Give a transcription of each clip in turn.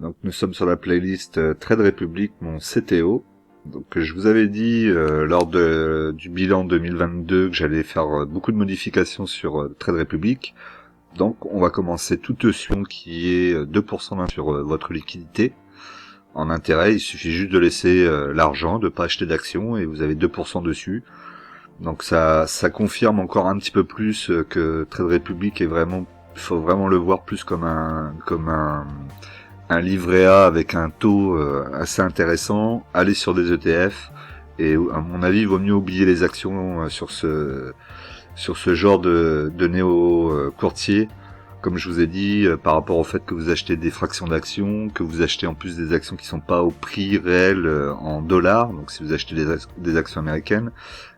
Donc nous sommes sur la playlist Trade Republic, mon CTO. Donc je vous avais dit lors du bilan 2022 que j'allais faire beaucoup de modifications sur Trade Republic. Donc on va commencer tout de suite qui est 2% sur votre liquidité. En intérêt, il suffit juste de laisser l'argent, de pas acheter d'actions et vous avez 2% dessus. Donc ça confirme encore un petit peu plus que Trade Republic est vraiment, faut vraiment le voir plus comme un livret A avec un taux assez intéressant, aller sur des ETF, et à mon avis il vaut mieux oublier les actions sur ce genre de néo courtier, comme je vous ai dit, par rapport au fait que vous achetez des fractions d'actions, que vous achetez en plus des actions qui sont pas au prix réel en dollars, donc si vous achetez des actions américaines,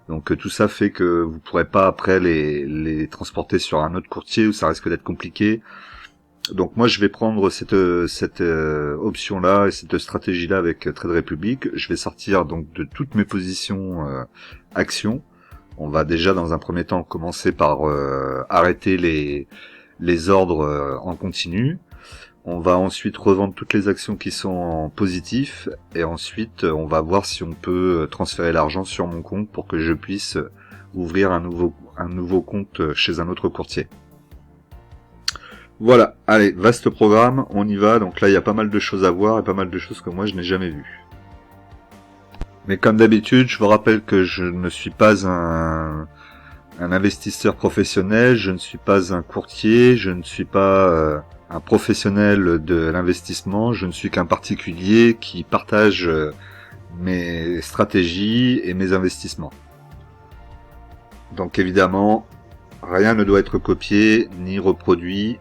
donc tout ça fait que vous pourrez pas après les transporter sur un autre courtier où ça risque d'être compliqué. Donc moi je vais prendre cette option là et cette stratégie là avec Trade Republic. Je vais sortir donc de toutes mes positions actions. On va déjà dans un premier temps commencer par arrêter les ordres en continu. On va ensuite revendre toutes les actions qui sont en positif et ensuite on va voir si on peut transférer l'argent sur mon compte pour que je puisse ouvrir un nouveau compte chez un autre courtier. Voilà, allez, vaste programme, on y va. Donc là, il y a pas mal de choses à voir et pas mal de choses que moi, je n'ai jamais vues. Mais comme d'habitude, je vous rappelle que je ne suis pas un investisseur professionnel, je ne suis pas un courtier, je ne suis pas un professionnel de l'investissement, je ne suis qu'un particulier qui partage mes stratégies et mes investissements. Donc évidemment, rien ne doit être copié ni reproduit.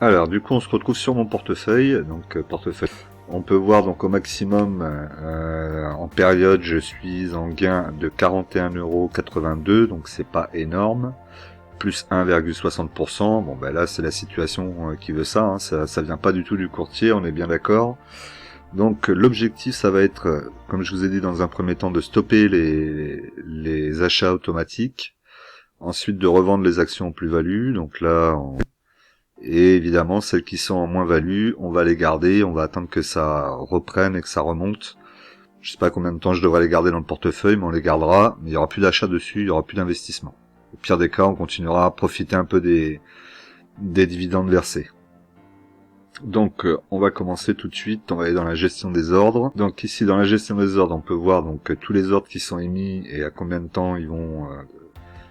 Alors du coup on se retrouve sur mon portefeuille, donc portefeuille. On peut voir donc au maximum en période je suis en gain de 41,82 €, donc c'est pas énorme, plus 1,60%. Bon ben là c'est la situation qui veut ça, hein. Ça vient pas du tout du courtier, on est bien d'accord. Donc l'objectif ça va être, comme je vous ai dit dans un premier temps, de stopper les achats automatiques, ensuite de revendre les actions en plus-value, donc là et évidemment celles qui sont en moins-value, on va les garder, on va attendre que ça reprenne et que ça remonte. Je sais pas combien de temps je devrais les garder dans le portefeuille, mais on les gardera, mais il y aura plus d'achat dessus, il y aura plus d'investissement. Au pire des cas, on continuera à profiter un peu des dividendes versés. Donc on va commencer tout de suite, on va aller dans la gestion des ordres. Donc ici dans la gestion des ordres, on peut voir donc tous les ordres qui sont émis et à combien de temps ils vont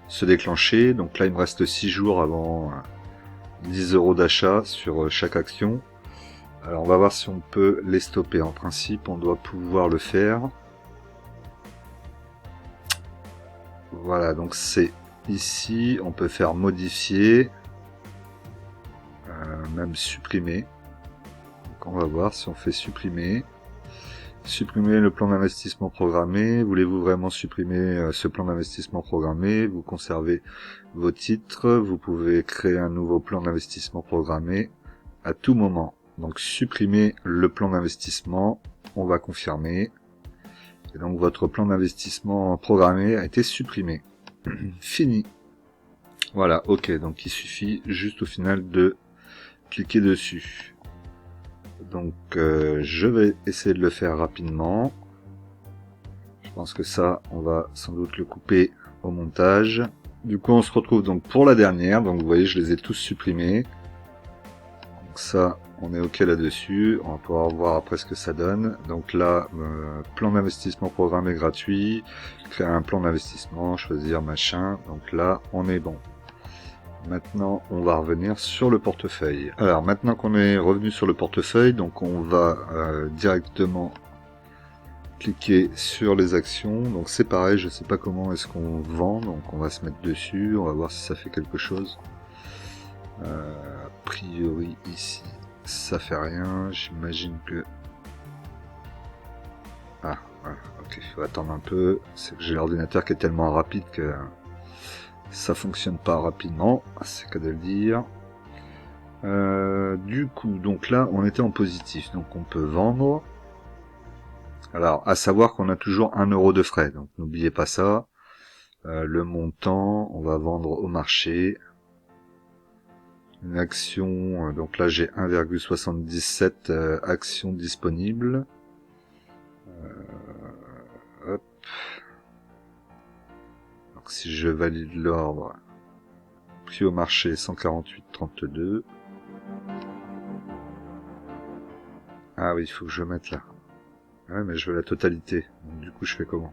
se déclencher. Donc là il me reste 6 jours avant 10 € d'achat sur chaque action. Alors on va voir si on peut les stopper. En principe on doit pouvoir le faire. Voilà, donc c'est ici, on peut faire modifier, même supprimer. Donc on va voir si on fait supprimer. Supprimer le plan d'investissement programmé. Voulez-vous vraiment supprimer ce plan d'investissement programmé? Vous conservez vos titres. Vous pouvez créer un nouveau plan d'investissement programmé à tout moment. Donc supprimer le plan d'investissement. On va confirmer. Et donc votre plan d'investissement programmé a été supprimé. Fini. Voilà, ok. Donc il suffit juste au final de cliquer dessus. Donc je vais essayer de le faire rapidement. Je pense que ça, on va sans doute le couper au montage. Du coup, on se retrouve donc pour la dernière. Donc vous voyez, je les ai tous supprimés. Donc ça, on est ok là-dessus. On va pouvoir voir après ce que ça donne. Donc là, plan d'investissement programmé gratuit. Créer un plan d'investissement, choisir machin. Donc là, on est bon. Maintenant, on va revenir sur le portefeuille. Alors, maintenant qu'on est revenu sur le portefeuille, donc on va directement cliquer sur les actions. Donc c'est pareil, je sais pas comment est-ce qu'on vend, donc on va se mettre dessus, on va voir si ça fait quelque chose. A priori ici, ça fait rien. J'imagine que... Ah, voilà, ok, il faut attendre un peu. C'est que j'ai l'ordinateur qui est tellement rapide que... ça fonctionne pas rapidement, c'est qu'à de le dire. Du coup, donc là, on était en positif, donc on peut vendre. Alors, à savoir qu'on a toujours 1 € de frais, donc n'oubliez pas ça. Le montant, on va vendre au marché. une action, donc là j'ai 1,77 actions disponibles. Hop. Donc si je valide l'ordre, prix au marché 148,32. Ah oui, il faut que je mette là. Ouais, mais je veux la totalité. Donc, du coup, je fais comment?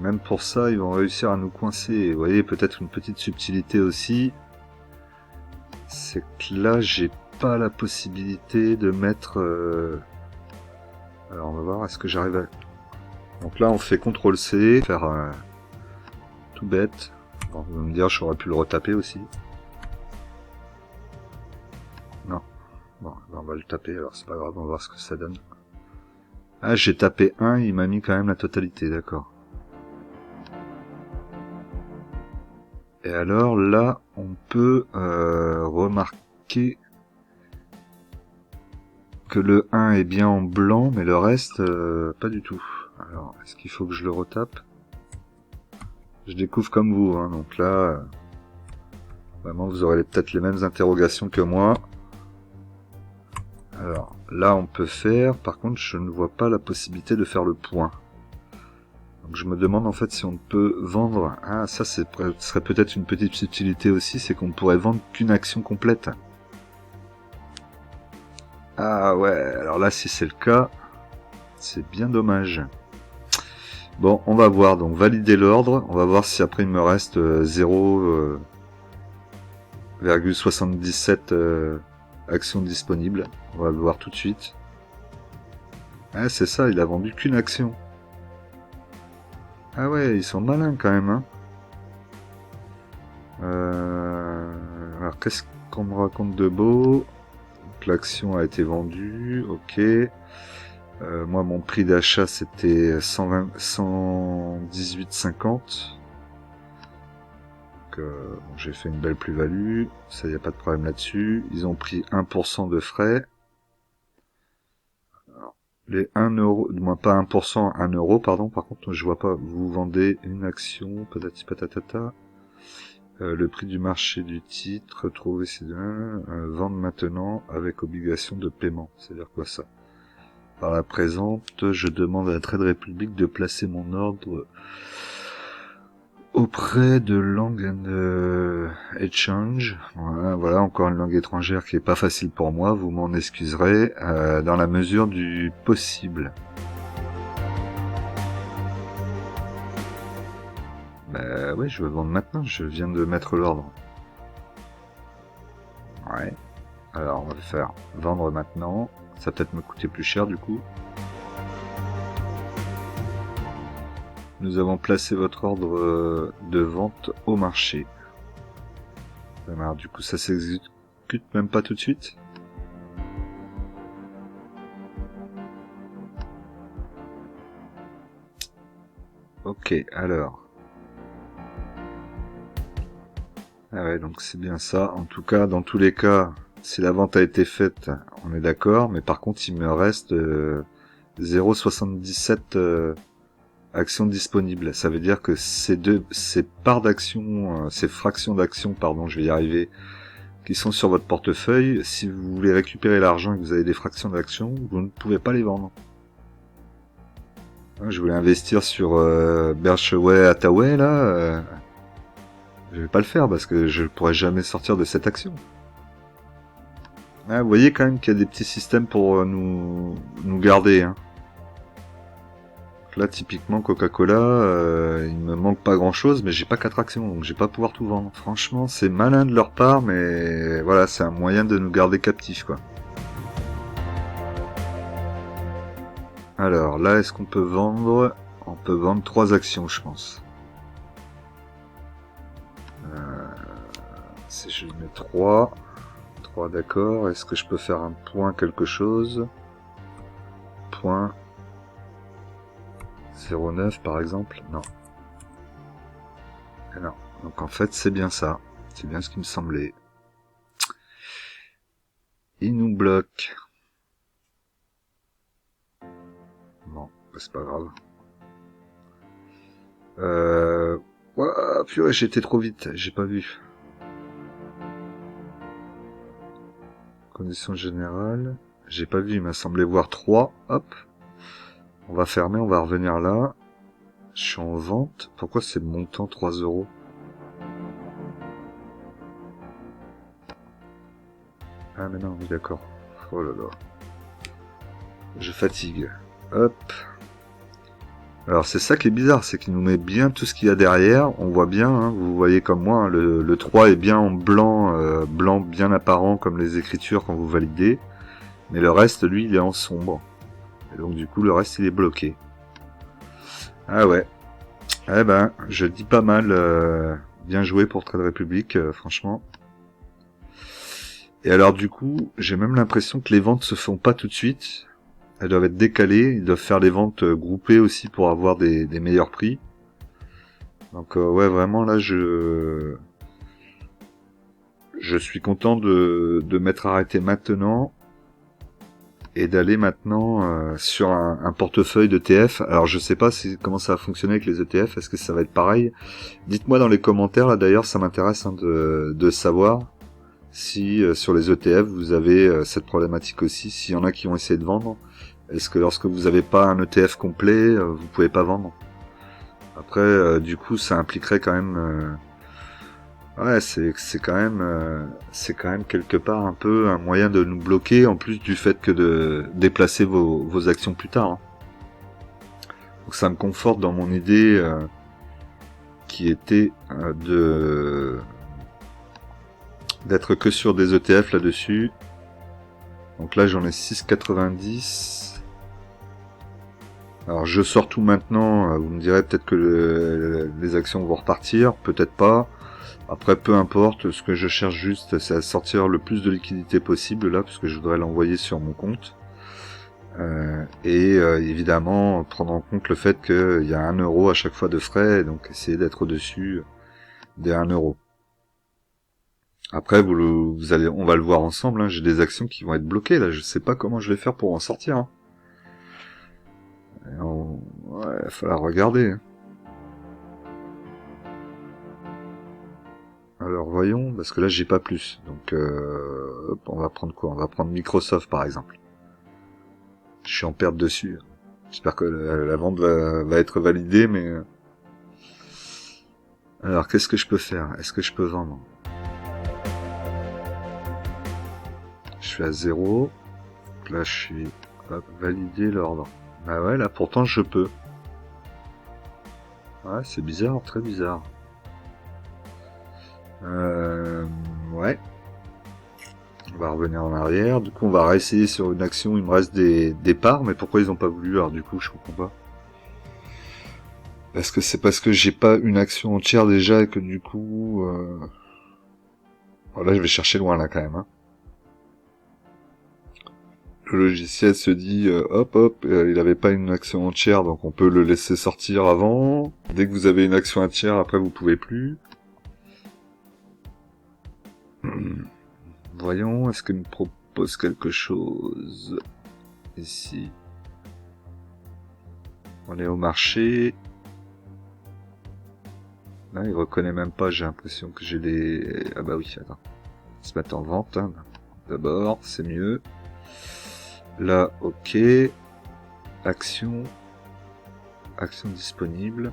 Même pour ça, ils vont réussir à nous coincer. Vous voyez, peut-être une petite subtilité aussi. C'est que là, j'ai pas la possibilité de mettre... Alors, on va voir, est-ce que j'arrive à... Donc là, on fait CTRL-C, faire tout bête. Bon, vous allez me dire, j'aurais pu le retaper aussi. Non. Bon, on va le taper, alors c'est pas grave, on va voir ce que ça donne. Ah, j'ai tapé 1, il m'a mis quand même la totalité, d'accord. Et alors là, on peut remarquer que le 1 est bien en blanc, mais le reste, pas du tout. Alors, est-ce qu'il faut que je le retape? Je découvre comme vous, hein, donc là, vraiment, vous aurez peut-être les mêmes interrogations que moi. Alors, là, on peut faire, par contre, je ne vois pas la possibilité de faire le point. Donc, je me demande en fait si on peut vendre... Ah, ça, ce serait peut-être une petite subtilité aussi, c'est qu'on pourrait vendre qu'une action complète. Ah ouais, alors là, si c'est le cas, c'est bien dommage. Bon, on va voir, donc valider l'ordre, on va voir si après il me reste 0,77 actions disponibles. On va le voir tout de suite. Ah, c'est ça, il a vendu qu'une action. Ah ouais, ils sont malins quand même, hein. Alors, qu'est-ce qu'on me raconte de beau? L'action a été vendue, ok. Moi, mon prix d'achat, c'était 118,50. Donc, j'ai fait une belle plus-value. Ça, y a pas de problème là-dessus. Ils ont pris 1% de frais. Alors, les 1 euro, du moins pas 1%, 1 euro, pardon. Par contre, je vois pas. Vous vendez une action, patati patatata. Le prix du marché du titre, trouver c'est vendre maintenant avec obligation de paiement. C'est-à-dire quoi ça? Par la présente, je demande à la Trade Republic de placer mon ordre auprès de Lang Exchange. Voilà, encore une langue étrangère qui est pas facile pour moi, vous m'en excuserez, dans la mesure du possible. Bah ouais, je veux vendre maintenant, je viens de mettre l'ordre. Ouais. Alors on va le faire vendre maintenant. Ça va peut-être me coûter plus cher du coup. Nous avons placé votre ordre de vente au marché. Alors du coup ça s'exécute même pas tout de suite. Ok, alors. Ah ouais, donc c'est bien ça. En tout cas, dans tous les cas, si la vente a été faite, on est d'accord. Mais par contre, il me reste 0,77 actions disponibles. Ça veut dire que ces parts d'actions, ces fractions d'actions, pardon, je vais y arriver, qui sont sur votre portefeuille, si vous voulez récupérer l'argent et que vous avez des fractions d'actions, vous ne pouvez pas les vendre. Je voulais investir sur Berkshire Hathaway, là. Je vais pas le faire parce que je pourrais jamais sortir de cette action. Ah, vous voyez quand même qu'il y a des petits systèmes pour nous garder. Hein. Là, typiquement, Coca-Cola, il me manque pas grand-chose, mais j'ai pas 4 actions, donc j'ai pas pouvoir tout vendre. Franchement, c'est malin de leur part, mais voilà, c'est un moyen de nous garder captifs, quoi. Alors, là, est-ce qu'on peut vendre? On peut vendre 3 actions, je pense. Si je mets 3... d'accord. Est-ce que je peux faire un point quelque chose? Point 0,9 par exemple? Non. Et non. Donc en fait c'est bien ça. C'est bien ce qui me semblait. Il nous bloque. Bon, c'est pas grave. Ouah, purée, j'étais trop vite, j'ai pas vu. Conditions générales. J'ai pas vu, il m'a semblé voir 3. Hop. On va fermer, on va revenir là. Je suis en vente. Pourquoi c'est le montant 3 euros? Ah mais non, oui d'accord. Oh là là. Je fatigue. Hop. Alors c'est ça qui est bizarre, c'est qu'il nous met bien tout ce qu'il y a derrière. On voit bien, hein, vous voyez comme moi, hein, le 3 est bien en blanc, blanc bien apparent comme les écritures quand vous validez. Mais le reste, lui, il est en sombre. Et donc du coup, le reste, il est bloqué. Ah ouais. Eh ben, je dis pas mal. Bien joué pour Trade Republic, franchement. Et alors du coup, j'ai même l'impression que les ventes se font pas tout de suite. Elles doivent être décalées. Ils doivent faire les ventes groupées aussi pour avoir des meilleurs prix. Donc ouais, vraiment là, je suis content de m'être arrêté maintenant et d'aller maintenant sur un portefeuille d'ETF. Alors je sais pas comment ça va fonctionner avec les ETF. Est-ce que ça va être pareil? Dites-moi dans les commentaires. Là d'ailleurs, ça m'intéresse, hein, de savoir si sur les ETF vous avez cette problématique aussi, s'il y en a qui ont essayé de vendre. Est-ce que lorsque vous n'avez pas un ETF complet, vous pouvez pas vendre? Après, du coup, ça impliquerait quand même, ouais, c'est quand même quelque part un peu un moyen de nous bloquer, en plus du fait que de déplacer vos actions plus tard, hein. Donc ça me conforte dans mon idée qui était d'être que sur des ETF là-dessus. Donc là, j'en ai 6,90. Alors je sors tout maintenant, vous me direz peut-être que les actions vont repartir, peut-être pas. Après peu importe, ce que je cherche juste c'est à sortir le plus de liquidité possible là, parce que je voudrais l'envoyer sur mon compte. Évidemment prendre en compte le fait qu'il y a 1 euro à chaque fois de frais, donc essayer d'être au-dessus des 1 euro. Après vous allez, on va le voir ensemble, hein, j'ai des actions qui vont être bloquées là, je sais pas comment je vais faire pour en sortir, hein. Ouais, il va falloir regarder, hein. Alors voyons, parce que là j'ai pas plus. Donc hop, on va prendre quoi? On va prendre Microsoft par exemple. Je suis en perte dessus. J'espère que la vente va être validée, mais... Alors qu'est-ce que je peux faire? Est-ce que je peux vendre? Je suis à 0. Donc là je suis... Hop, valider l'ordre. Bah ouais, là pourtant je peux. Ouais, c'est bizarre, très bizarre. Ouais. On va revenir en arrière. Du coup, on va réessayer sur une action. Il me reste des parts, mais pourquoi ils ont pas voulu? Alors du coup, je comprends pas. Est-ce que c'est parce que j'ai pas une action entière déjà et que du coup... Là, je vais chercher loin là quand même, hein. Le logiciel se dit hop hop, il avait pas une action entière, donc on peut le laisser sortir avant. Dès que vous avez une action entière, après vous pouvez plus. Voyons, est-ce qu'il me propose quelque chose ici? On est au marché. Là, il reconnaît même pas, j'ai l'impression que j'ai les... Ah bah oui, attends. Se mettre en vente, hein. D'abord, c'est mieux. Là, ok. Action. Action disponible.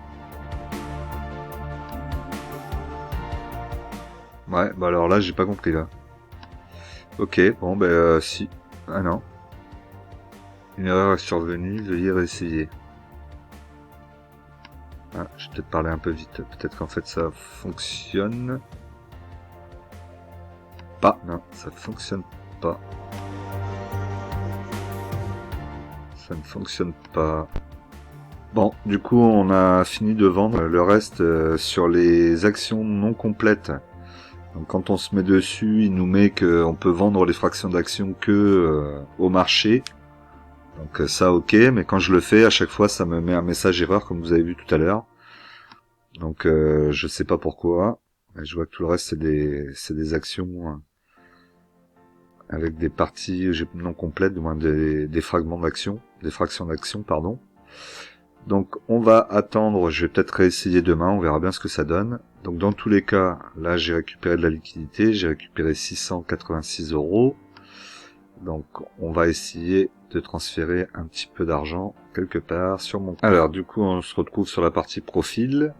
Ouais, bah alors là, j'ai pas compris, là. Ok, bon, bah si. Ah non. Une erreur est survenue, veuillez réessayer. Ah, j'ai peut-être parlé un peu vite. Peut-être qu'en fait, ça fonctionne pas. Non, ça fonctionne pas. Ça ne fonctionne pas. Bon, du coup, on a fini de vendre le reste sur les actions non complètes. Donc, quand on se met dessus, il nous met qu'on peut vendre les fractions d'actions que au marché. Donc ça, ok, mais quand je le fais, à chaque fois, ça me met un message erreur, comme vous avez vu tout à l'heure. Donc, je sais pas pourquoi. Je vois que tout le reste, c'est des actions avec des parties non complètes, du moins des fragments d'actions, des fractions d'actions, pardon. Donc on va attendre, je vais peut-être réessayer demain, on verra bien ce que ça donne. Donc dans tous les cas, là j'ai récupéré de la liquidité, j'ai récupéré 686 €. Donc on va essayer de transférer un petit peu d'argent quelque part sur mon... Alors du coup on se retrouve sur la partie profil,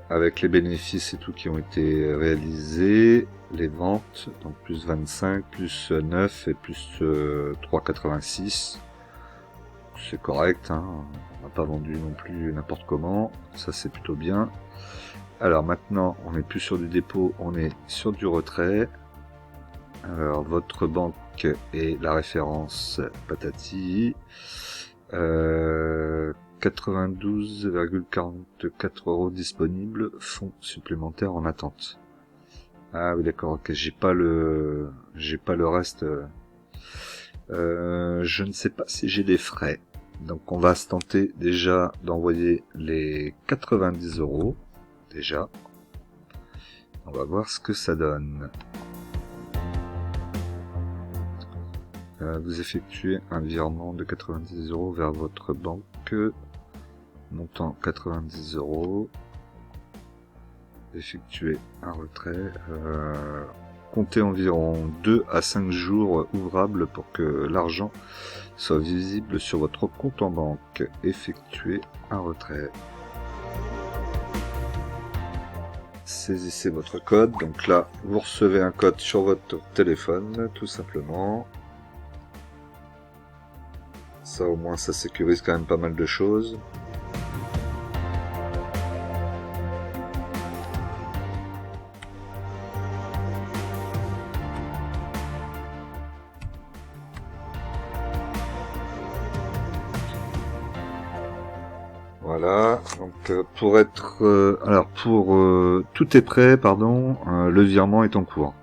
avec les bénéfices et tout qui ont été réalisés, les ventes, donc plus 25, plus 9 et plus 3,86. C'est correct, hein. On n'a pas vendu non plus n'importe comment, ça c'est plutôt bien. Alors maintenant, on n'est plus sur du dépôt, on est sur du retrait. Alors votre banque est la référence patati. 92,44 € disponibles, fonds supplémentaires en attente. Ah oui d'accord, ok, j'ai pas le reste. Je ne sais pas si j'ai des frais. Donc on va se tenter déjà d'envoyer les 90 €. Déjà. On va voir ce que ça donne. Vous effectuez un virement de 90 € vers votre banque. Montant 90 €. Effectuez un retrait. Comptez environ 2 à 5 jours ouvrables pour que l'argent soit visible sur votre compte en banque. Effectuez un retrait. Saisissez votre code. Donc là, vous recevez un code sur votre téléphone, tout simplement. Ça au moins, ça sécurise quand même pas mal de choses. Voilà, donc pour être... tout est prêt, pardon, le virement est en cours.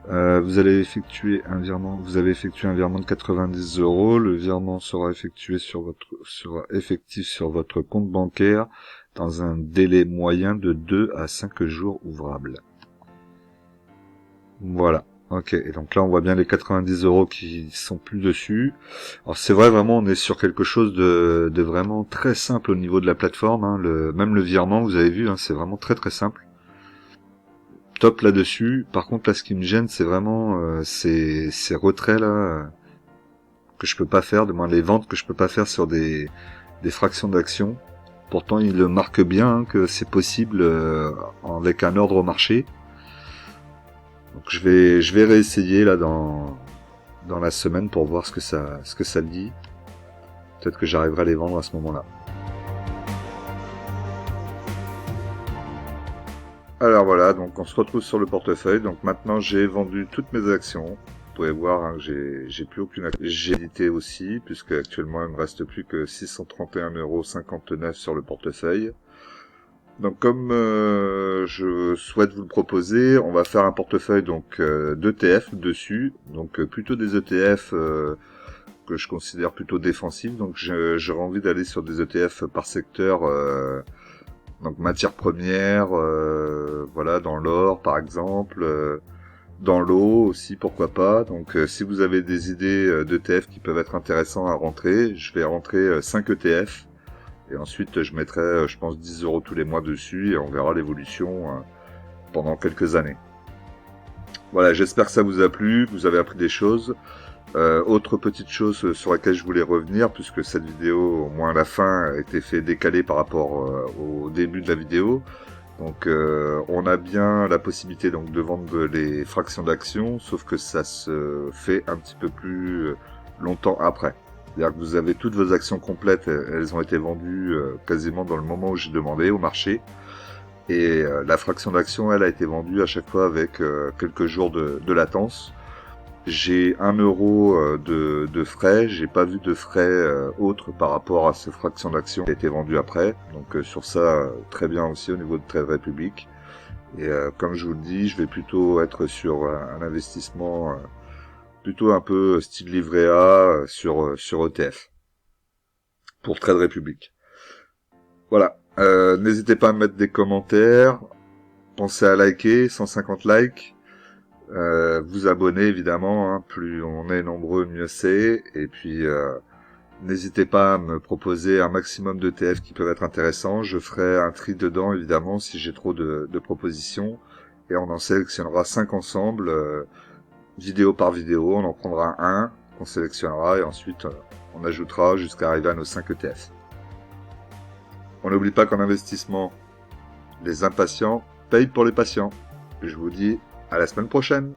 Vous avez effectué un virement de 90 €. Le virement sera sera effectif sur votre compte bancaire dans un délai moyen de 2 à 5 jours ouvrables. Voilà. Ok, et donc là on voit bien les 90 € qui sont plus dessus. Alors c'est vrai, vraiment on est sur quelque chose de vraiment très simple au niveau de la plateforme, hein. Même le virement, vous avez vu, hein, c'est vraiment très très simple. Top là-dessus. Par contre là ce qui me gêne c'est vraiment ces retraits là que je peux pas faire, de moins les ventes que je peux pas faire sur des fractions d'actions. Pourtant il le marque bien, hein, que c'est possible avec un ordre au marché. Donc je vais réessayer là dans la semaine pour voir ce que ça dit. Peut-être que j'arriverai à les vendre à ce moment-là. Alors voilà, donc on se retrouve sur le portefeuille. Donc maintenant j'ai vendu toutes mes actions. Vous pouvez voir, hein, j'ai plus aucune action. J'ai édité aussi, puisque actuellement il me reste plus que 631,59 € sur le portefeuille. Donc comme je souhaite vous le proposer, on va faire un portefeuille donc d'ETF dessus, donc plutôt des ETF que je considère plutôt défensifs. Donc j'aurais envie d'aller sur des ETF par secteur, donc matières premières, voilà, dans l'or par exemple, dans l'eau aussi, pourquoi pas. Donc si vous avez des idées d'ETF qui peuvent être intéressants à rentrer, je vais rentrer 5 ETF. Et ensuite, je mettrai, je pense, 10 € tous les mois dessus et on verra l'évolution pendant quelques années. Voilà, j'espère que ça vous a plu, que vous avez appris des choses. Autre petite chose sur laquelle je voulais revenir, puisque cette vidéo, au moins à la fin, a été fait décaler par rapport au début de la vidéo. Donc on a bien la possibilité donc de vendre les fractions d'actions, sauf que ça se fait un petit peu plus longtemps après. C'est-à-dire que vous avez toutes vos actions complètes, elles ont été vendues quasiment dans le moment où j'ai demandé au marché. Et la fraction d'action, elle a été vendue à chaque fois avec quelques jours de latence. J'ai 1 € de frais, j'ai pas vu de frais autres par rapport à ces fractions d'action qui a été vendues après. Donc sur ça, très bien aussi au niveau de Trade Republic. Et comme je vous le dis, je vais plutôt être sur un investissement plutôt un peu style livret A sur ETF pour Trade Republic. Voilà. N'hésitez pas à mettre des commentaires. Pensez à liker, 150 likes. Vous abonner évidemment, hein. Plus on est nombreux, mieux c'est. Et puis N'hésitez pas à me proposer un maximum d'ETF qui peuvent être intéressants. Je ferai un tri dedans, évidemment, si j'ai trop de propositions. Et on en sélectionnera 5 ensemble, vidéo par vidéo. On en prendra un qu'on sélectionnera et ensuite on ajoutera jusqu'à arriver à nos 5 ETF. On n'oublie pas qu'en investissement, les impatients payent pour les patients. Je vous dis à la semaine prochaine.